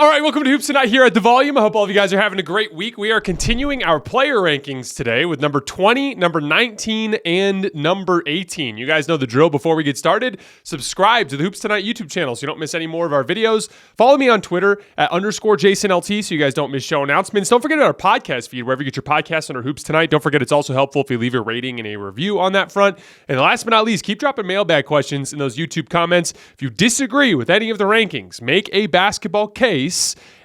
All right, welcome to Hoops Tonight here at The Volume. I hope all of you guys are having a great week. We are continuing our player rankings today with number 20, number 19, and number 18. You guys know the drill. Before we get started, subscribe to the Hoops Tonight YouTube channel so you don't miss any more of our videos. Follow me on Twitter at _JasonLT so you guys don't miss show announcements. Don't forget our podcast feed, wherever you get your podcasts under Hoops Tonight. Don't forget it's also helpful if you leave a rating and a review on that front. And last but not least, keep dropping mailbag questions in those YouTube comments. If you disagree with any of the rankings, make a basketball case.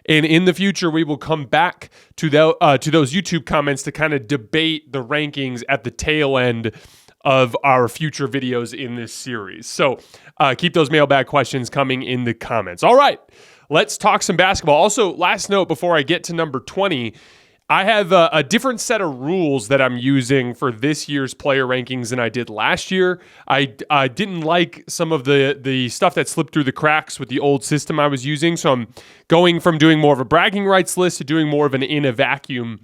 And in the future, we will come back to those YouTube comments to kind of debate the rankings at the tail end of our future videos in this series. So keep those mailbag questions coming in the comments. All right, let's talk some basketball. Also, last note before I get to number 20, I have a different set of rules that I'm using for this year's player rankings than I did last year. I didn't like some of the stuff that slipped through the cracks with the old system I was using, so I'm going from doing more of a bragging rights list to doing more of an in a vacuum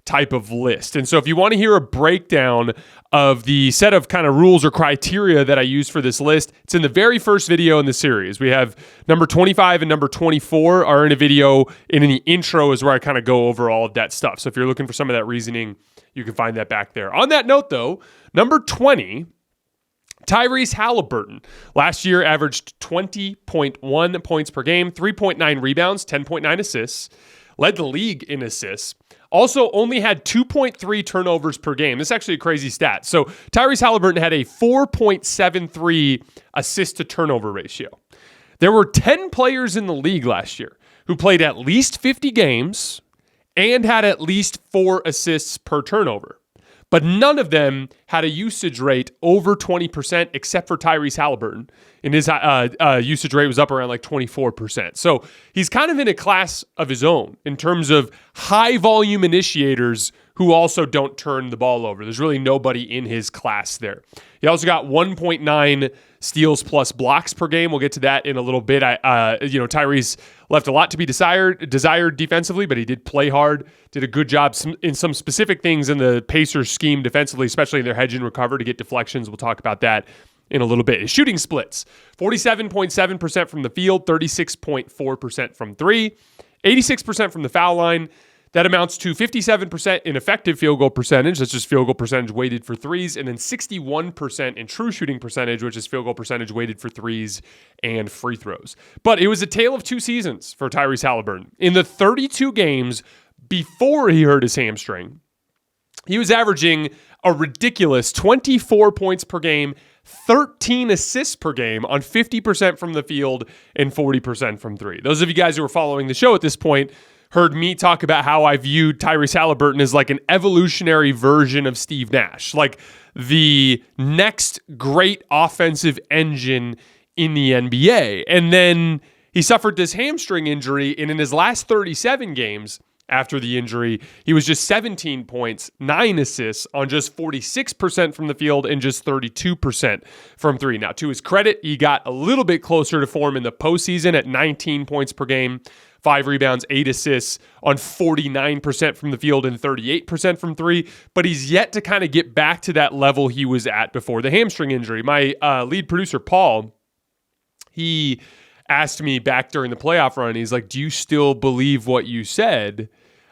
type of list. And so if you want to hear a breakdown of the set of kind of rules or criteria that I use for this list, it's in the very first video in the series. We have number 25 and number 24 are in a video, and in the intro is where I kind of go over all of that stuff. So if you're looking for some of that reasoning, you can find that back there. On that note though, number 20, Tyrese Haliburton. Last year averaged 20.1 points per game, 3.9 rebounds, 10.9 assists, led the league in assists. Also only had 2.3 turnovers per game. This is actually a crazy stat. So Tyrese Haliburton had a 4.73 assist to turnover ratio. There were 10 players in the league last year who played at least 50 games and had at least 4 assists per turnover. But none of them had a usage rate over 20% except for Tyrese Haliburton. And his usage rate was up around like 24%. So he's kind of in a class of his own in terms of high volume initiators who also don't turn the ball over. There's really nobody in his class there. He also got 1.9 steals plus blocks per game. We'll get to that in a little bit. Tyrese left a lot to be desired defensively, but he did play hard, did a good job in some specific things in the Pacers scheme defensively, especially in their hedge and recover to get deflections. We'll talk about that in a little bit. His shooting splits, 47.7% from the field, 36.4% from three, 86% from the foul line. That amounts to 57% in effective field goal percentage. That's just field goal percentage weighted for threes. And then 61% in true shooting percentage, which is field goal percentage weighted for threes and free throws. But it was a tale of two seasons for Tyrese Haliburton. In the 32 games before he hurt his hamstring, he was averaging a ridiculous 24 points per game, 13 assists per game on 50% from the field and 40% from three. Those of you guys who are following the show at this point heard me talk about how I viewed Tyrese Haliburton as like an evolutionary version of Steve Nash, like the next great offensive engine in the NBA. And then he suffered this hamstring injury, and in his last 37 games after the injury, he was just 17 points, 9 assists on just 46% from the field and just 32% from three. Now, to his credit, he got a little bit closer to form in the postseason at 19 points per game, 5 rebounds, 8 assists on 49% from the field and 38% from three, but he's yet to kind of get back to that level he was at before the hamstring injury. My lead producer, Paul, he asked me back during the playoff run, he's like, do you still believe what you said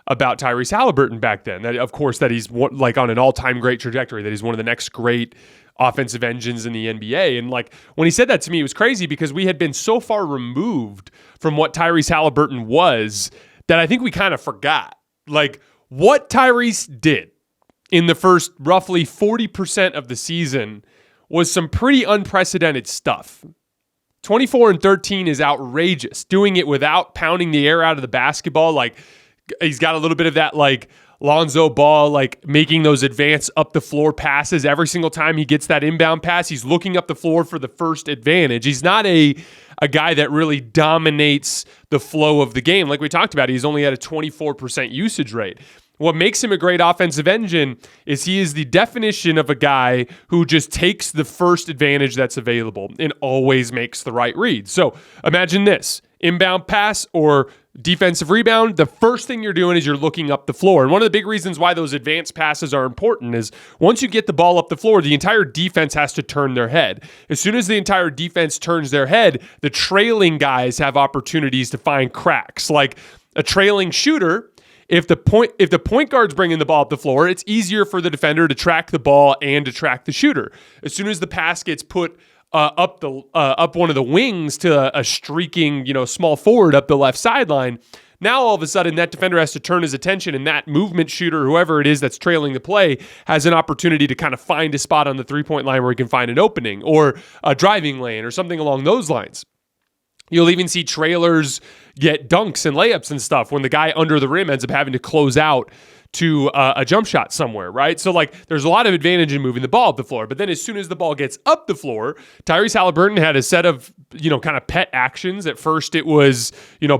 about Tyrese Haliburton back then? That, of course, that he's like on an all-time great trajectory, that he's one of the next great offensive engines in the NBA. And like when he said that to me, it was crazy because we had been so far removed from what Tyrese Haliburton was that I think we kind of forgot. Like what Tyrese did in the first roughly 40% of the season was some pretty unprecedented stuff. 24 and 13 is outrageous. Doing it without pounding the air out of the basketball, like he's got a little bit of that like Lonzo Ball, like making those advance up the floor passes. Every single time he gets that inbound pass, he's looking up the floor for the first advantage. He's not a guy that really dominates the flow of the game. Like we talked about, he's only at a 24% usage rate. What makes him a great offensive engine is he is the definition of a guy who just takes the first advantage that's available and always makes the right read. So imagine this. inbound pass or defensive rebound, the first thing you're doing is you're looking up the floor. And one of the big reasons why those advanced passes are important is once you get the ball up the floor, the entire defense has to turn their head. As soon as the entire defense turns their head, the trailing guys have opportunities to find cracks. Like a trailing shooter, if the point guard's bringing the ball up the floor, it's easier for the defender to track the ball and to track the shooter. As soon as the pass gets put up one of the wings to a streaking, small forward up the left sideline, now all of a sudden that defender has to turn his attention, and that movement shooter, whoever it is that's trailing the play, has an opportunity to kind of find a spot on the three-point line where he can find an opening or a driving lane or something along those lines. You'll even see trailers get dunks and layups and stuff when the guy under the rim ends up having to close out to a jump shot somewhere, right? So, there's a lot of advantage in moving the ball up the floor. But then as soon as the ball gets up the floor, Tyrese Haliburton had a set of, kind of pet actions. At first, it was,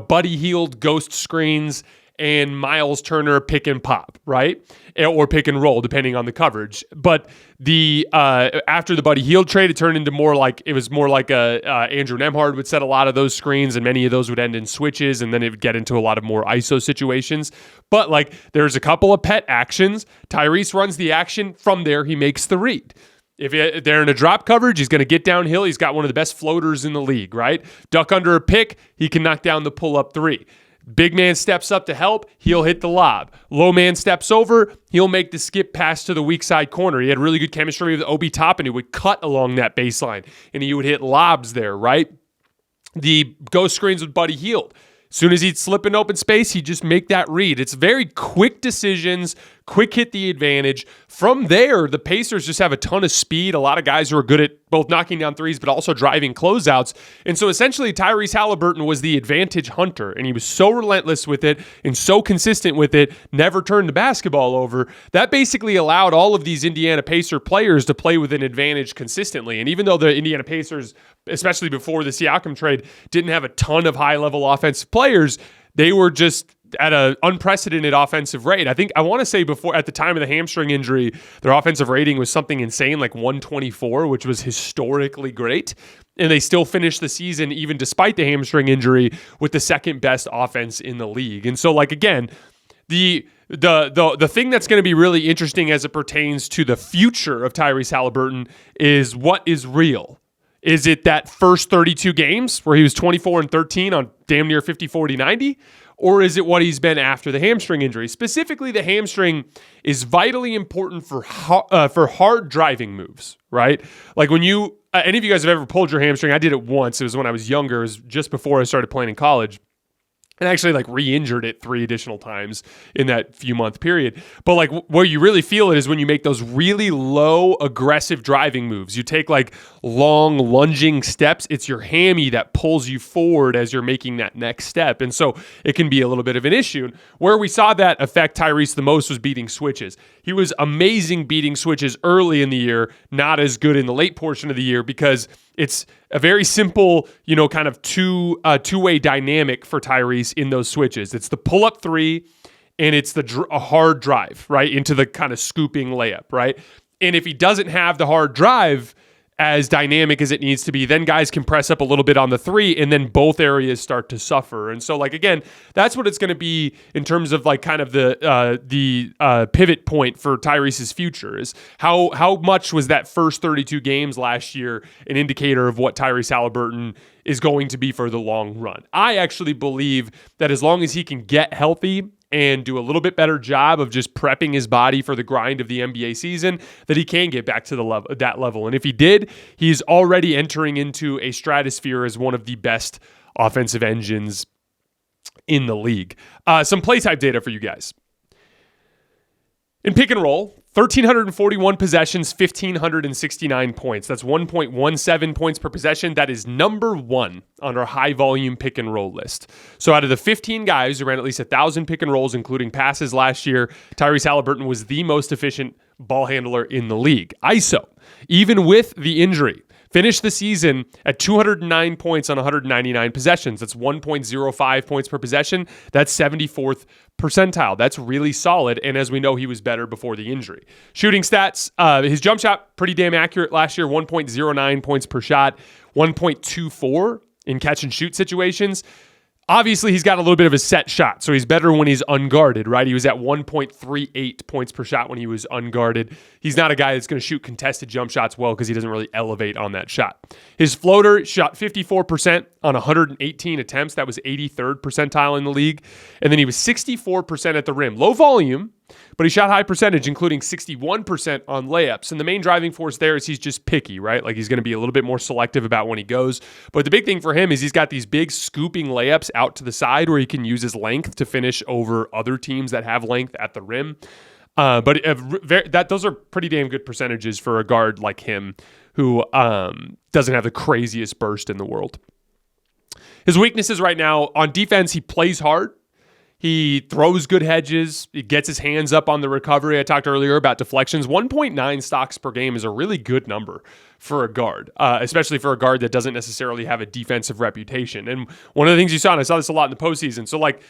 Buddy Hield ghost screens and Miles Turner pick and pop, right? Or pick and roll, depending on the coverage. But after the Buddy Hield trade, it turned into more like Andrew Nembhard would set a lot of those screens, and many of those would end in switches, and then it would get into a lot of more ISO situations. But there's a couple of pet actions. Tyrese runs the action. From there, he makes the read. If they're in a drop coverage, he's going to get downhill. He's got one of the best floaters in the league, right? Duck under a pick, he can knock down the pull-up three. Big man steps up to help, he'll hit the lob. Low man steps over, he'll make the skip pass to the weak side corner. He had really good chemistry with Obi Toppin, who would cut along that baseline, and he would hit lobs there, right? The ghost screens with Buddy Hield. As soon as he'd slip in open space, he'd just make that read. It's very quick decisions, quick hit the advantage. From there, the Pacers just have a ton of speed. A lot of guys who are good at both knocking down threes, but also driving closeouts. And so essentially, Tyrese Haliburton was the advantage hunter, and he was so relentless with it and so consistent with it, never turned the basketball over. That basically allowed all of these Indiana Pacer players to play with an advantage consistently. And even though the Indiana Pacers, especially before the Siakam trade, didn't have a ton of high-level offensive players, they were just at an unprecedented offensive rate. I want to say before, at the time of the hamstring injury, their offensive rating was something insane, like 124, which was historically great. And they still finished the season, even despite the hamstring injury, with the second best offense in the league. And so, again, the thing that's going to be really interesting as it pertains to the future of Tyrese Haliburton is what is real. Is it that first 32 games where he was 24 and 13 on damn near 50, 40, 90? Or is it what he's been after the hamstring injury? Specifically, the hamstring is vitally important for hard driving moves, right? Like when any of you guys have ever pulled your hamstring, I did it once. It was when I was younger. It was just before I started playing in college. And actually re-injured it 3 additional times in that few month period. But where you really feel it is when you make those really low aggressive driving moves. You take long lunging steps. It's your hammy that pulls you forward as you're making that next step. And so it can be a little bit of an issue. Where we saw that affect Tyrese the most was beating switches. He was amazing beating switches early in the year, not as good in the late portion of the year because it's a very simple, kind of two-way dynamic for Tyrese in those switches. It's the pull-up three, and it's a hard drive, right, into the kind of scooping layup, right? And if he doesn't have the hard drive as dynamic as it needs to be, then guys can press up a little bit on the three, and then both areas start to suffer. And so, again, that's what it's going to be in terms of kind of the pivot point for Tyrese's future is how much was that first 32 games last year an indicator of what Tyrese Haliburton is going to be for the long run. I actually believe that as long as he can get healthy and do a little bit better job of just prepping his body for the grind of the NBA season, that he can get back to that level. And if he did, he's already entering into a stratosphere as one of the best offensive engines in the league. Some play type data for you guys. In pick and roll, 1,341 possessions, 1,569 points. That's 1.17 points per possession. That is number 1 on our high-volume pick and roll list. So out of the 15 guys who ran at least 1,000 pick and rolls, including passes last year, Tyrese Haliburton was the most efficient ball handler in the league. ISO, even with the injury, finished the season at 209 points on 199 possessions. That's 1.05 points per possession. That's 74th percentile. That's really solid. And as we know, he was better before the injury. Shooting stats, his jump shot, pretty damn accurate last year, 1.09 points per shot, 1.24 in catch and shoot situations. Obviously, he's got a little bit of a set shot, so he's better when he's unguarded, right? He was at 1.38 points per shot when he was unguarded. He's not a guy that's going to shoot contested jump shots well because he doesn't really elevate on that shot. His floater shot 54% on 118 attempts. That was 83rd percentile in the league. And then he was 64% at the rim. Low volume, but he shot high percentage, including 61% on layups. And the main driving force there is he's just picky, right? Like he's going to be a little bit more selective about when he goes. But the big thing for him is he's got these big scooping layups out to the side where he can use his length to finish over other teams that have length at the rim. Those are pretty damn good percentages for a guard like him who doesn't have the craziest burst in the world. His weaknesses right now, on defense, he plays hard. He throws good hedges. He gets his hands up on the recovery. I talked earlier about deflections. 1.9 stocks per game is a really good number for a guard, especially for a guard that doesn't necessarily have a defensive reputation. And one of the things you saw, and I saw this a lot in the postseason, so like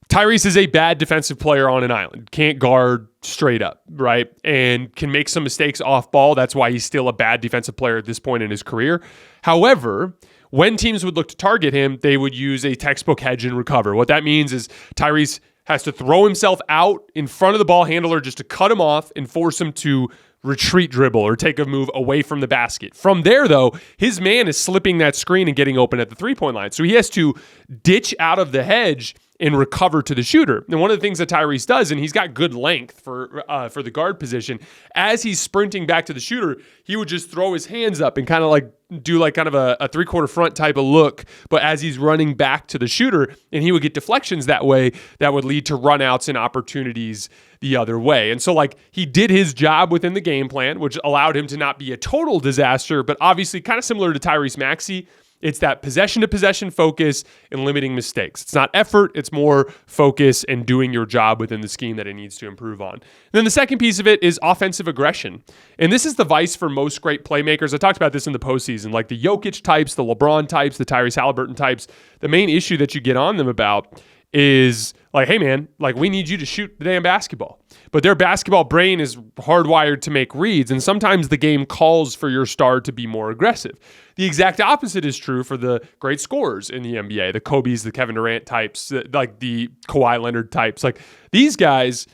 Tyrese is a bad defensive player on an island. Can't guard straight up, right? And can make some mistakes off ball. That's why he's still a bad defensive player at this point in his career. However, when teams would look to target him, they would use a textbook hedge and recover. What that means is Tyrese has to throw himself out in front of the ball handler just to cut him off and force him to retreat dribble or take a move away from the basket. From there, though, his man is slipping that screen and getting open at the three-point line. So he has to ditch out of the hedge and recover to the shooter. And one of the things that Tyrese does, and he's got good length for the guard position, as he's sprinting back to the shooter, he would just throw his hands up and kind of like do like kind of a three-quarter front type of look, but as he's running back to the shooter, and he would get deflections that way that would lead to runouts and opportunities the other way. And so like he did his job within the game plan, which allowed him to not be a total disaster, but obviously kind of similar to Tyrese Maxey. It's that possession-to-possession focus and limiting mistakes. It's not effort. It's more focus and doing your job within the scheme that it needs to improve on. And then the second piece of it is offensive aggression. And this is the vice for most great playmakers. I talked about this in the postseason, like the Jokic types, the LeBron types, the Tyrese Haliburton types. The main issue that you get on them about is like, hey man, like we need you to shoot the damn basketball. But their basketball brain is hardwired to make reads, and sometimes the game calls for your star to be more aggressive. The exact opposite is true for the great scorers in the NBA, the Kobe's, the Kevin Durant types, like the Kawhi Leonard types. Like these guys,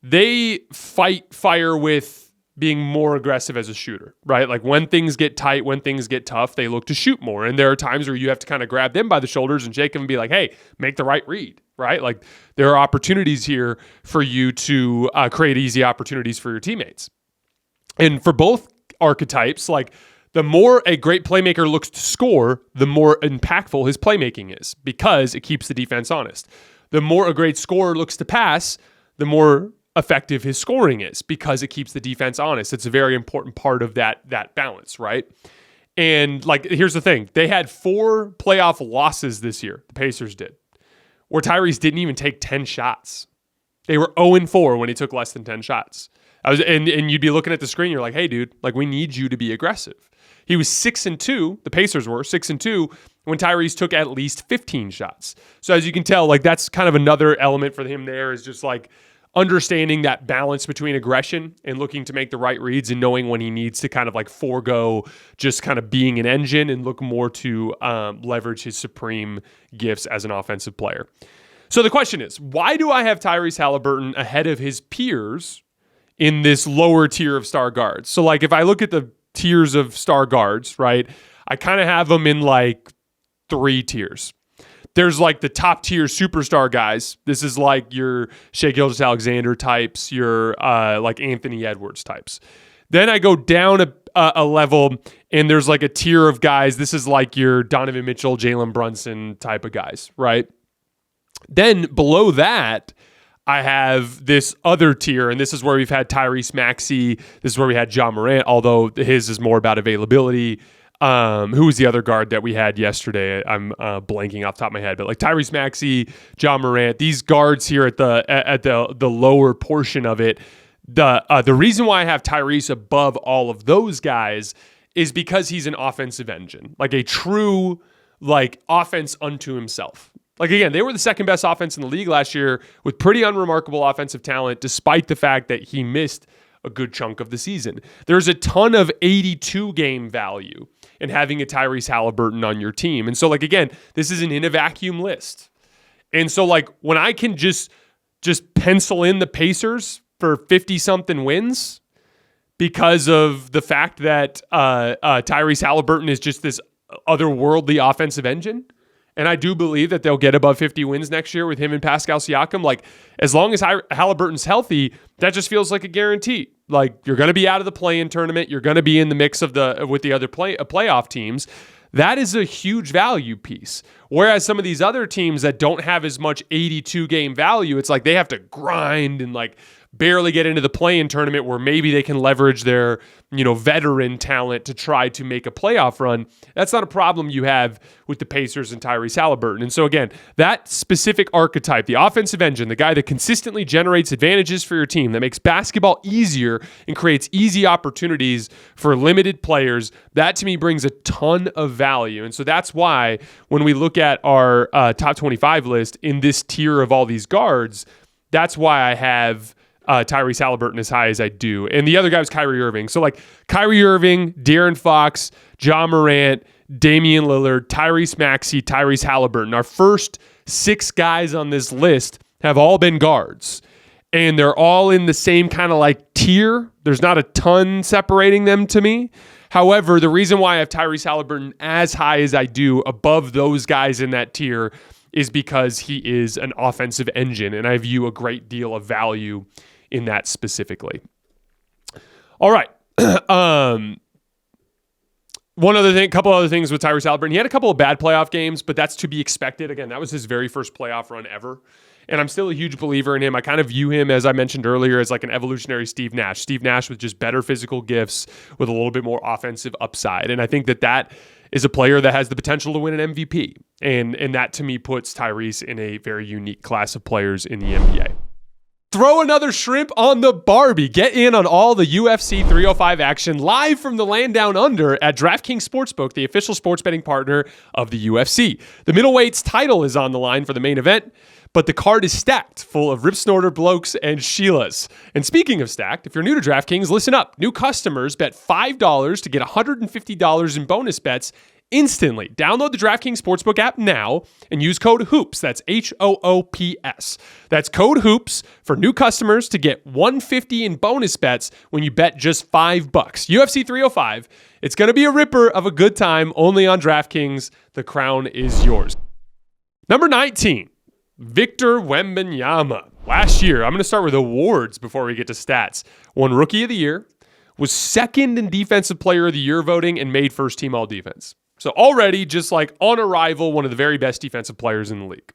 they fight fire with being more aggressive as a shooter, right? Like when things get tight, when things get tough, they look to shoot more. And there are times where you have to kind of grab them by the shoulders and shake them and be like, hey, make the right read, right? Like there are opportunities here for you to create easy opportunities for your teammates. And for both archetypes, like the more a great playmaker looks to score, the more impactful his playmaking is because it keeps the defense honest. The more a great scorer looks to pass, the more effective his scoring is because it keeps the defense honest. It's a very important part of that balance, right? And like, here's the thing. They had 4 playoff losses this year. The Pacers did, where Tyrese didn't even take 10 shots. They were 0-4 when he took less than 10 shots. And you'd be looking at the screen, you're like, hey dude, like we need you to be aggressive. He was 6-2, the Pacers were 6-2 when Tyrese took at least 15 shots. So as you can tell, like that's kind of another element for him there is just like understanding that balance between aggression and looking to make the right reads and knowing when he needs to kind of like forego just kind of being an engine and look more to leverage his supreme gifts as an offensive player. So the question is, why do I have Tyrese Haliburton ahead of his peers in this lower tier of star guards? So like if I look at the tiers of star guards, right, I kind of have them in like 3 tiers. There's like the top tier superstar guys. This is like your Shai Gilgeous-Alexander types, your like Anthony Edwards types. Then I go down a level and there's like a tier of guys. This is like your Donovan Mitchell, Jalen Brunson type of guys, right? Then below that, I have this other tier, and this is where we've had Tyrese Maxey. This is where we had Ja Morant, although his is more about availability. Who was the other guard that we had yesterday? I'm blanking off the top of my head, but like Tyrese Maxey, Ja Morant, these guards here at the lower portion of it. The reason why I have Tyrese above all of those guys is because he's an offensive engine, like a true like offense unto himself. Like again, they were the second best offense in the league last year with pretty unremarkable offensive talent, despite the fact that he missed a good chunk of the season. There's a ton of 82 game value in having a Tyrese Haliburton on your team. And so like, again, this isn't in a vacuum list. And so like when I can just pencil in the Pacers for 50-something wins because of the fact that Tyrese Haliburton is just this otherworldly offensive engine, and I do believe that they'll get above 50 wins next year with him and Pascal Siakam. Like, as long as Haliburton's healthy, that just feels like a guarantee. Like, you're going to be out of the play-in tournament. You're going to be in the mix with the other playoff teams. That is a huge value piece. Whereas some of these other teams that don't have as much 82-game value, it's like they have to grind and like barely get into the play-in tournament where maybe they can leverage their, veteran talent to try to make a playoff run. That's not a problem you have with the Pacers and Tyrese Haliburton. And so again, that specific archetype, the offensive engine, the guy that consistently generates advantages for your team, that makes basketball easier and creates easy opportunities for limited players, that to me brings a ton of value. And so that's why when we look at our top 25 list in this tier of all these guards, that's why I have Tyrese Haliburton as high as I do. And the other guy was Kyrie Irving. So like Kyrie Irving, De'Aaron Fox, Ja Morant, Damian Lillard, Tyrese Maxey, Tyrese Haliburton. Our first 6 guys on this list have all been guards. And they're all in the same kind of like tier. There's not a ton separating them to me. However, the reason why I have Tyrese Haliburton as high as I do above those guys in that tier is because he is an offensive engine, and I view a great deal of value in that specifically. All right. Couple other things with Tyrese Haliburton. He had a couple of bad playoff games, but that's to be expected. Again, that was his very first playoff run ever. And I'm still a huge believer in him. I kind of view him, as I mentioned earlier, as like an evolutionary Steve Nash. Steve Nash with just better physical gifts with a little bit more offensive upside. And I think that is a player that has the potential to win an MVP. And that to me puts Tyrese in a very unique class of players in the NBA. Throw another shrimp on the Barbie. Get in on all the UFC 305 action live from the land down under at DraftKings Sportsbook, the official sports betting partner of the UFC. The middleweight's title is on the line for the main event, but the card is stacked full of rip snorter blokes and Sheilas. And speaking of stacked, if you're new to DraftKings, listen up. New customers bet $5 to get $150 in bonus bets instantly. Download the DraftKings Sportsbook app now and use code HOOPS. That's HOOPS. That's code HOOPS for new customers to get $150 in bonus bets when you bet just $5. UFC 305. It's going to be a ripper of a good time only on DraftKings. The crown is yours. Number 19, Victor Wembanyama. Last year, I'm going to start with awards before we get to stats. Won Rookie of the Year, was second in Defensive Player of the Year voting, and made first team all defense. So already just like on arrival, one of the very best defensive players in the league.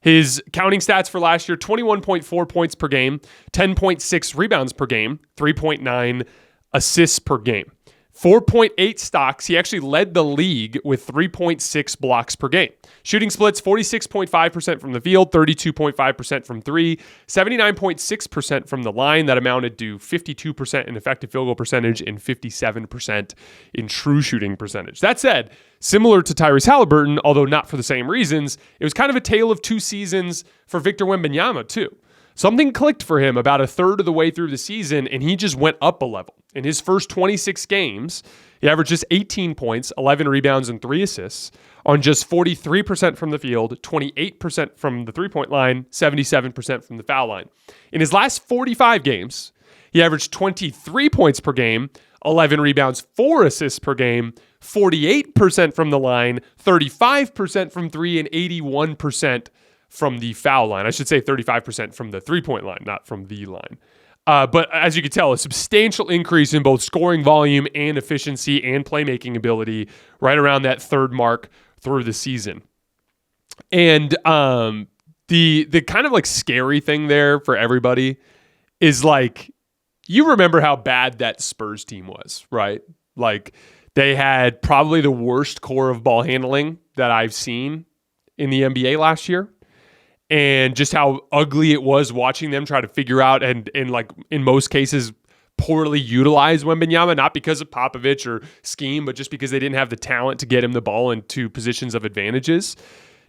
His counting stats for last year, 21.4 points per game, 10.6 rebounds per game, 3.9 assists per game. 4.8 stocks. He actually led the league with 3.6 blocks per game. Shooting splits 46.5% from the field, 32.5% from three, 79.6% from the line. That amounted to 52% in effective field goal percentage and 57% in true shooting percentage. That said, similar to Tyrese Haliburton, although not for the same reasons, it was kind of a tale of two seasons for Victor Wembanyama too. Something clicked for him about a third of the way through the season, and he just went up a level. In his first 26 games, he averaged just 18 points, 11 rebounds, and 3 assists on just 43% from the field, 28% from the three-point line, 77% from the foul line. In his last 45 games, he averaged 23 points per game, 11 rebounds, 4 assists per game, 48% from the line, 35% from three, and 81% from the foul line. I should say 35% from the three-point line, not from the line. But as you can tell, a substantial increase in both scoring volume and efficiency and playmaking ability right around that third mark through the season. And the kind of like scary thing there for everybody is like, you remember how bad that Spurs team was, right? Like they had probably the worst core of ball handling that I've seen in the NBA last year. And just how ugly it was watching them try to figure out and like in most cases poorly utilize Wembanyama, not because of Popovich or scheme, but just because they didn't have the talent to get him the ball into positions of advantages.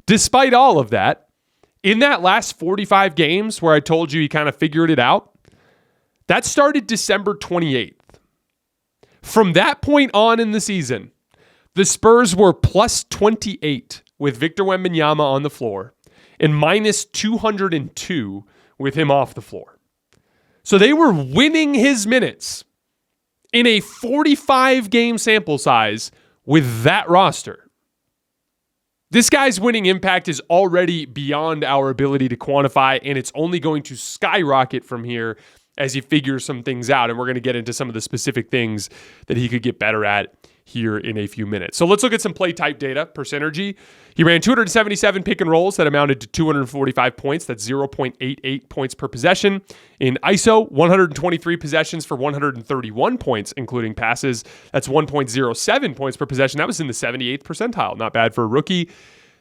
Despite all of that, in that last 45 games where I told you he kind of figured it out, that started December 28th. From that point on in the season, the Spurs were plus 28 with Victor Wembanyama on the floor. and minus 202 with him off the floor. So they were winning his minutes in a 45-game sample size with that roster. This guy's winning impact is already beyond our ability to quantify, and it's only going to skyrocket from here as he figures some things out. And we're going to get into some of the specific things that he could get better at here in a few minutes. So let's look at some play type data per synergy. He ran 277 pick and rolls that amounted to 245 points. That's 0.88 points per possession. In ISO, 123 possessions for 131 points, including passes. That's 1.07 points per possession. That was in the 78th percentile. Not bad for a rookie.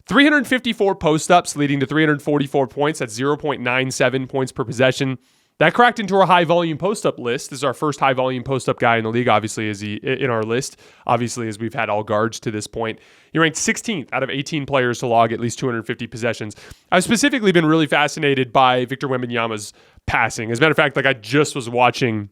354 post-ups, leading to 344 points. That's 0.97 points per possession. That cracked into our high-volume post-up list. This is our first high-volume post-up guy in the league, obviously, in our list, obviously, as we've had all guards to this point. He ranked 16th out of 18 players to log at least 250 possessions. I've specifically been really fascinated by Victor Wembanyama's passing. As a matter of fact, I just was watching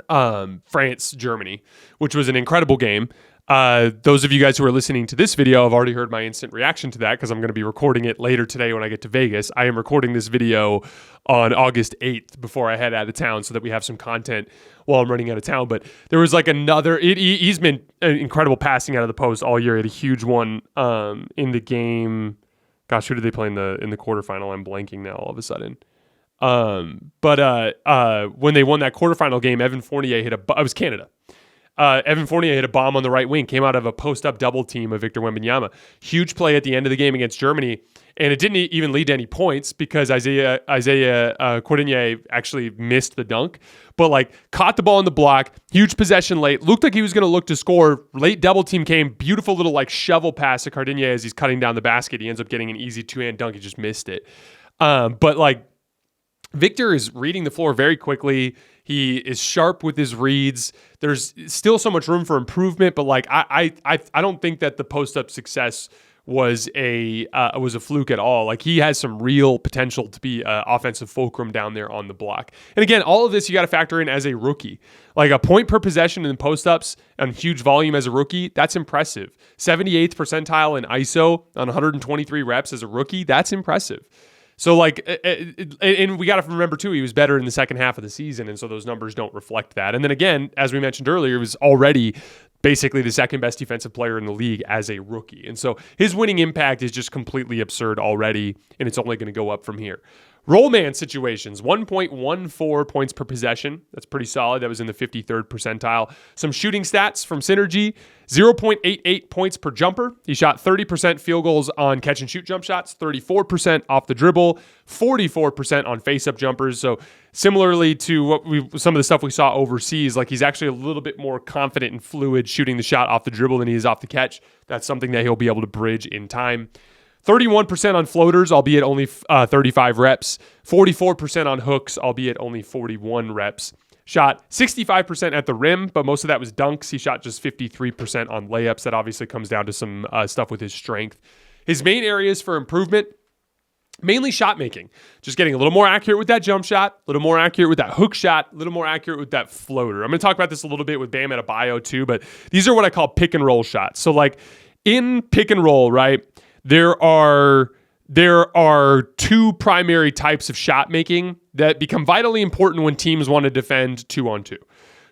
France-Germany, which was an incredible game. Those of you guys who are listening to this video have already heard my instant reaction to that because I'm going to be recording it later today when I get to Vegas. I am recording this video on August 8th before I head out of town so that we have some content while I'm running out of town. But there was he's been an incredible passing out of the post all year. He had a huge one in the game. Gosh, who did they play in the quarterfinal? I'm blanking now all of a sudden. But when they won that quarterfinal game, Evan Fournier it was Canada. Evan Fournier hit a bomb on the right wing, came out of a post-up double team of Victor Wembanyama. Huge play at the end of the game against Germany, and it didn't even lead to any points because Isaiah Cordinier actually missed the dunk, but caught the ball in the block, huge possession late, looked like he was going to look to score. Late double team came, beautiful little shovel pass to Cordinier as he's cutting down the basket. He ends up getting an easy two-hand dunk. He just missed it. But Victor is reading the floor very quickly. He is sharp with his reads. There's still so much room for improvement, but I don't think that the post-up success was a fluke at all. He has some real potential to be an offensive fulcrum down there on the block. And again, all of this you got to factor in as a rookie. A point per possession in post-ups and huge volume as a rookie, that's impressive. 78th percentile in ISO on 123 reps as a rookie, that's impressive. So and we got to remember too, he was better in the second half of the season, and so those numbers don't reflect that. And then again, as we mentioned earlier, he was already basically the second best defensive player in the league as a rookie. And so his winning impact is just completely absurd already, and it's only going to go up from here. Roll man situations, 1.14 points per possession. That's pretty solid. That was in the 53rd percentile. Some shooting stats from Synergy, 0.88 points per jumper. He shot 30% field goals on catch and shoot jump shots, 34% off the dribble, 44% on face-up jumpers. So similarly to some of the stuff we saw overseas, he's actually a little bit more confident and fluid shooting the shot off the dribble than he is off the catch. That's something that he'll be able to bridge in time. 31% on floaters, albeit only 35 reps. 44% on hooks, albeit only 41 reps. Shot 65% at the rim, but most of that was dunks. He shot just 53% on layups. That obviously comes down to some stuff with his strength. His main areas for improvement, mainly shot making. Just getting a little more accurate with that jump shot, a little more accurate with that hook shot, a little more accurate with that floater. I'm going to talk about this a little bit with Bam Adebayo too, but these are what I call pick and roll shots. So in pick and roll, right, there are two primary types of shot making that become vitally important when teams want to defend 2-on-2.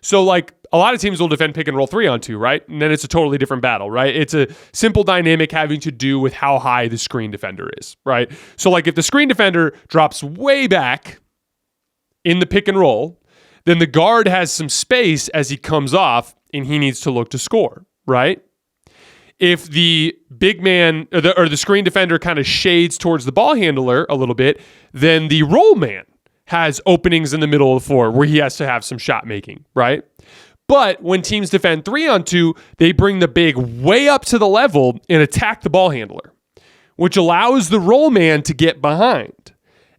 So a lot of teams will defend pick and roll 3-on-2, right? And then it's a totally different battle, right? It's a simple dynamic having to do with how high the screen defender is, right? So if the screen defender drops way back in the pick and roll, then the guard has some space as he comes off and he needs to look to score, right? If the big man or the screen defender kind of shades towards the ball handler a little bit, then the roll man has openings in the middle of the floor where he has to have some shot making, right? But when teams defend 3-on-2, they bring the big way up to the level and attack the ball handler, which allows the roll man to get behind.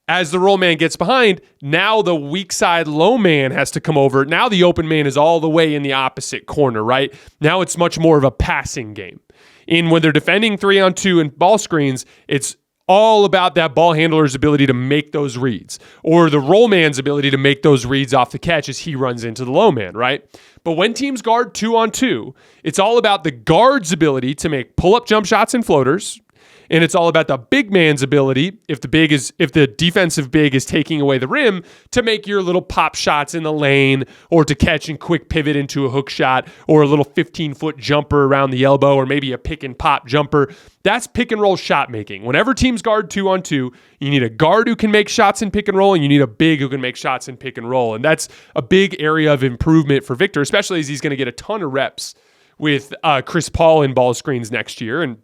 As the roll man gets behind, now the weak side low man has to come over. Now the open man is all the way in the opposite corner, right? Now it's much more of a passing game. When they're defending 3-on-2 and ball screens, it's all about that ball handler's ability to make those reads, or the roll man's ability to make those reads off the catch as he runs into the low man, right? But when teams guard 2-on-2, it's all about the guard's ability to make pull-up jump shots and floaters, And it's all about the big man's ability, if the defensive big is taking away the rim, to make your little pop shots in the lane, or to catch and quick pivot into a hook shot, or a little 15-foot jumper around the elbow, or maybe a pick and pop jumper. That's pick and roll shot making. Whenever teams guard 2-on-2, you need a guard who can make shots in pick and roll, and you need a big who can make shots in pick and roll. And that's a big area of improvement for Victor, especially as he's going to get a ton of reps with Chris Paul in ball screens next year. And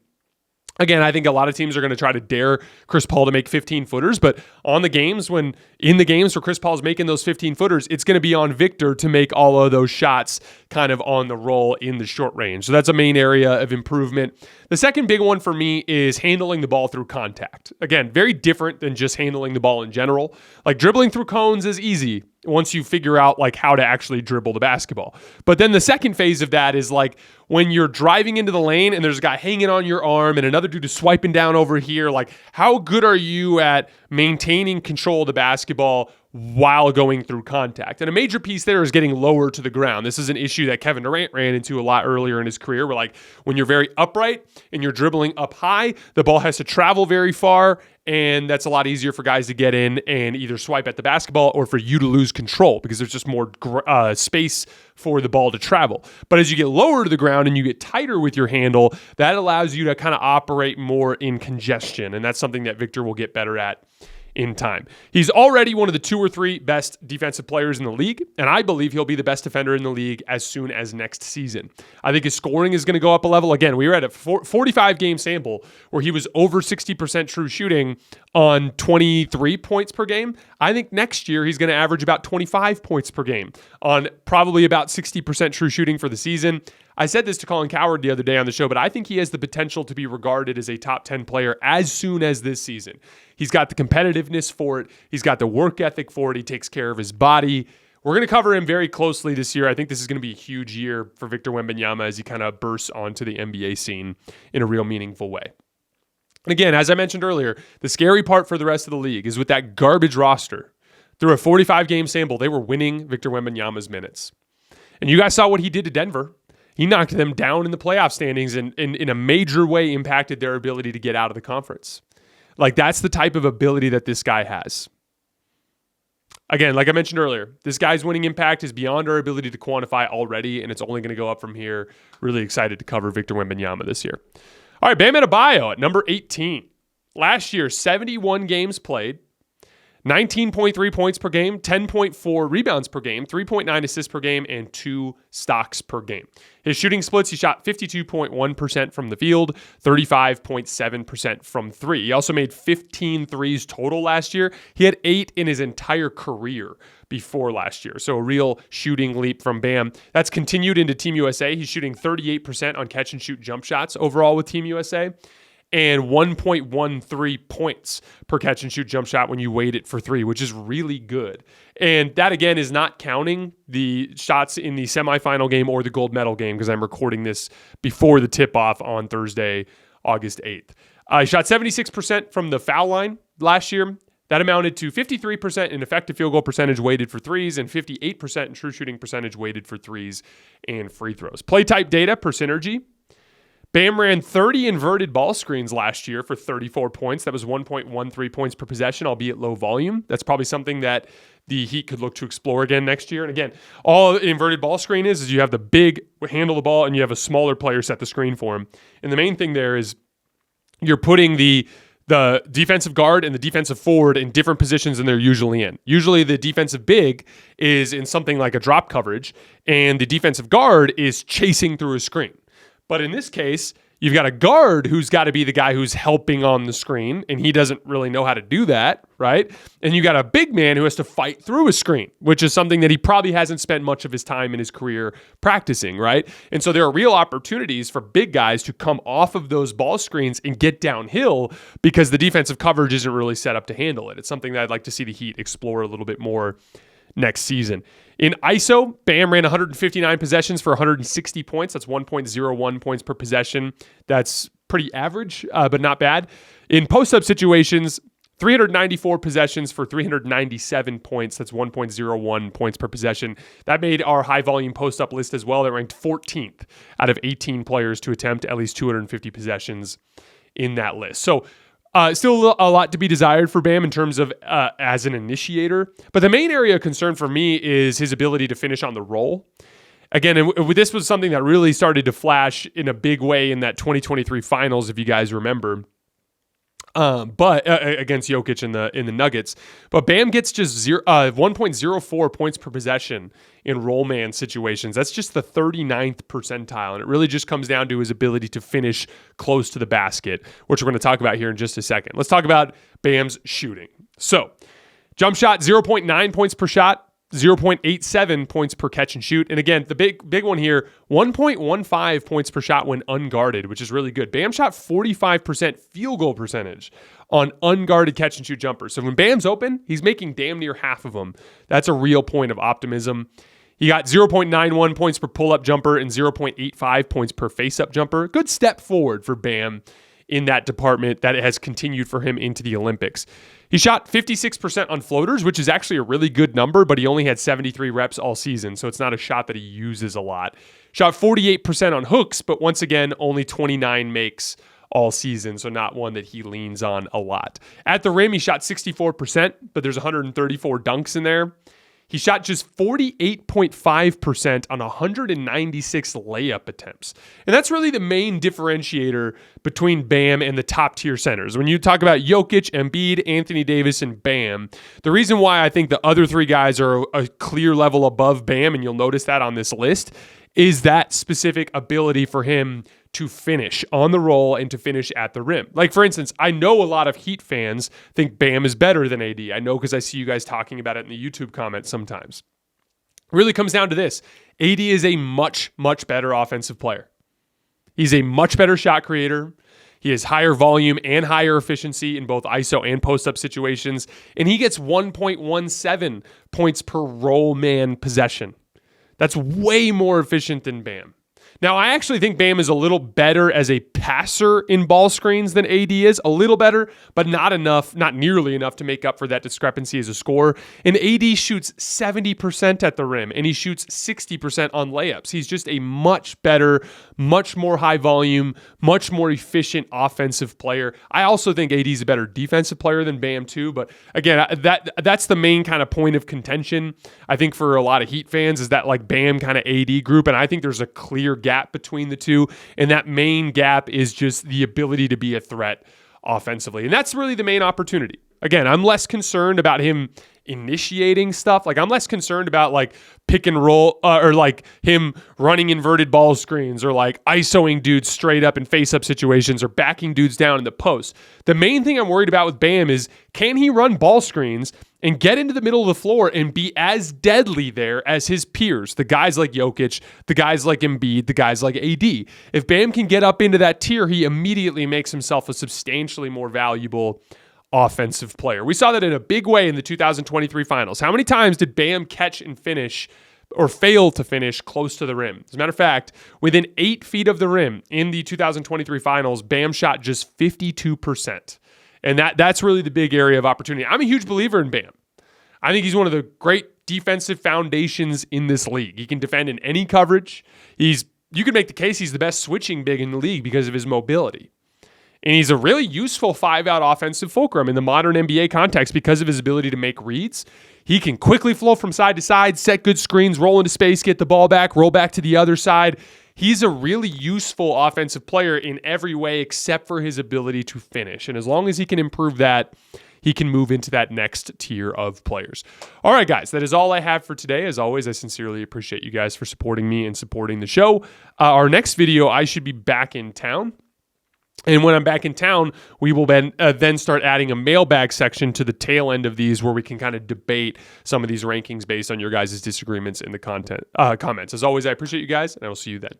again, I think a lot of teams are going to try to dare Chris Paul to make 15-footers, but in the games where Chris Paul's making those 15-footers, it's going to be on Victor to make all of those shots kind of on the roll in the short range. So that's a main area of improvement. The second big one for me is handling the ball through contact. Again, very different than just handling the ball in general. Like dribbling through cones is easy once you figure out like how to actually dribble the basketball. But then the second phase of that is like when you're driving into the lane and there's a guy hanging on your arm and another dude is swiping down over here, like how good are you at maintaining control of the basketball while going through contact? And a major piece there is getting lower to the ground. This is an issue that Kevin Durant ran into a lot earlier in his career, where like when you're very upright and you're dribbling up high, the ball has to travel very far, and that's a lot easier for guys to get in and either swipe at the basketball or for you to lose control because there's just more space for the ball to travel. But as you get lower to the ground and you get tighter with your handle, that allows you to kind of operate more in congestion, and that's something that Victor will get better at in time. He's already one of the 2 or 3 best defensive players in the league, and I believe he'll be the best defender in the league as soon as next season. I think his scoring is going to go up a level. Again, we were at a 45-game sample where he was over 60% true shooting on 23 points per game. I think next year he's going to average about 25 points per game on probably about 60% true shooting for the season. I said this to Colin Cowherd the other day on the show, but I think he has the potential to be regarded as a top 10 player as soon as this season. He's got the competitiveness for it. He's got the work ethic for it. He takes care of his body. We're going to cover him very closely this year. I think this is going to be a huge year for Victor Wembanyama as he kind of bursts onto the NBA scene in a real meaningful way. And again, as I mentioned earlier, the scary part for the rest of the league is with that garbage roster. Through a 45-game sample, they were winning Victor Wembanyama's minutes. And you guys saw what he did to Denver. He knocked them down in the playoff standings and in a major way impacted their ability to get out of the conference. Like, that's the type of ability that this guy has. Again, like I mentioned earlier, this guy's winning impact is beyond our ability to quantify already, and it's only going to go up from here. Really excited to cover Victor Wembanyama this year. All right, Bam Adebayo at number 18. Last year, 71 games played, 19.3 points per game, 10.4 rebounds per game, 3.9 assists per game, and 2 stocks per game. His shooting splits, he shot 52.1% from the field, 35.7% from three. He also made 15 threes total last year. He had 8 in his entire career before last year. So a real shooting leap from Bam. That's continued into Team USA. He's shooting 38% on catch and shoot jump shots overall with Team USA. And 1.13 points per catch and shoot jump shot when you weight it for three, which is really good. And that, again, is not counting the shots in the semifinal game or the gold medal game, because I'm recording this before the tip-off on Thursday, August 8th. He shot 76% from the foul line last year. That amounted to 53% in effective field goal percentage weighted for threes and 58% in true shooting percentage weighted for threes and free throws. Play type data per synergy. Bam ran 30 inverted ball screens last year for 34 points. That was 1.13 points per possession, albeit low volume. That's probably something that the Heat could look to explore again next year. And again, all inverted ball screen is you have the big handle the ball and you have a smaller player set the screen for him. And the main thing there is you're putting the defensive guard and the defensive forward in different positions than they're usually in. Usually the defensive big is in something like a drop coverage, and the defensive guard is chasing through a screen. But in this case, you've got a guard who's got to be the guy who's helping on the screen, and he doesn't really know how to do that, right? And you got a big man who has to fight through a screen, which is something that he probably hasn't spent much of his time in his career practicing, right? And so there are real opportunities for big guys to come off of those ball screens and get downhill because the defensive coverage isn't really set up to handle it. It's something that I'd like to see the Heat explore a little bit more next season. In ISO, Bam ran 159 possessions for 160 points. That's 1.01 points per possession. That's pretty average, but not bad. In post-up situations, 394 possessions for 397 points. That's 1.01 points per possession. That made our high-volume post-up list as well. That ranked 14th out of 18 players to attempt at least 250 possessions in that list. So still a lot to be desired for Bam in terms of as an initiator. But the main area of concern for me is his ability to finish on the roll. Again, and this was something that really started to flash in a big way in that 2023 finals, if you guys remember. But against Jokic in the Nuggets, but Bam gets just 1.04 points per possession in roll man situations. That's just the 39th percentile, and it really just comes down to his ability to finish close to the basket, which we're going to talk about here in just a second. Let's talk about Bam's shooting. So, jump shot 0.9 points per shot. 0.87 points per catch and shoot. And again, the big one here, 1.15 points per shot when unguarded, which is really good. Bam shot 45% field goal percentage on unguarded catch and shoot jumpers. So when Bam's open, he's making damn near half of them. That's a real point of optimism. He got 0.91 points per pull-up jumper and 0.85 points per face-up jumper. Good step forward for Bam in that department that has continued for him into the Olympics. He shot 56% on floaters, which is actually a really good number, but he only had 73 reps all season, so it's not a shot that he uses a lot. Shot 48% on hooks, but once again, only 29 makes all season, so not one that he leans on a lot. At the rim, he shot 64%, but there's 134 dunks in there. He shot just 48.5% on 196 layup attempts. And that's really the main differentiator between Bam and the top tier centers. When you talk about Jokic, Embiid, Anthony Davis, and Bam, the reason why I think the other three guys are a clear level above Bam, and you'll notice that on this list, is that specific ability for him to finish on the roll and to finish at the rim. Like, for instance, I know a lot of Heat fans think Bam is better than AD. I know because I see you guys talking about it in the YouTube comments sometimes. It really comes down to this. AD is a much, much better offensive player. He's a much better shot creator. He has higher volume and higher efficiency in both ISO and post-up situations, and he gets 1.17 points per roll man possession. That's way more efficient than Bam. Now, I actually think Bam is a little better as a passer in ball screens than AD is. A little better, but not enough, not nearly enough to make up for that discrepancy as a scorer. And AD shoots 70% at the rim, and he shoots 60% on layups. He's just a much better, much more high volume, much more efficient offensive player. I also think AD is a better defensive player than Bam too, but again, that's the main kind of point of contention, I think, for a lot of Heat fans, is that like Bam kind of AD group, and I think there's a clear gap between the two, and that main gap is just the ability to be a threat offensively, and that's really the main opportunity. Again, I'm less concerned about him initiating stuff. Like, I'm less concerned about like pick and roll or like him running inverted ball screens or like ISOing dudes straight up in face-up situations or backing dudes down in the post. The main thing I'm worried about with Bam is, can he run ball screens and get into the middle of the floor and be as deadly there as his peers, the guys like Jokic, the guys like Embiid, the guys like AD. If Bam can get up into that tier, he immediately makes himself a substantially more valuable offensive player. We saw that in a big way in the 2023 finals. How many times did Bam catch and finish or fail to finish close to the rim? As a matter of fact, within 8 feet of the rim in the 2023 finals, Bam shot just 52%. And that's really the big area of opportunity. I'm a huge believer in Bam. I think he's one of the great defensive foundations in this league. He can defend in any coverage. You could make the case he's the best switching big in the league because of his mobility. And he's a really useful 5-out offensive fulcrum in the modern NBA context because of his ability to make reads. He can quickly flow from side to side, set good screens, roll into space, get the ball back, roll back to the other side. He's a really useful offensive player in every way except for his ability to finish. And as long as he can improve that, he can move into that next tier of players. All right, guys, that is all I have for today. As always, I sincerely appreciate you guys for supporting me and supporting the show. Our next video, I should be back in town. And when I'm back in town, we will then start adding a mailbag section to the tail end of these where we can kind of debate some of these rankings based on your guys' disagreements in the comments. As always, I appreciate you guys, and I will see you then.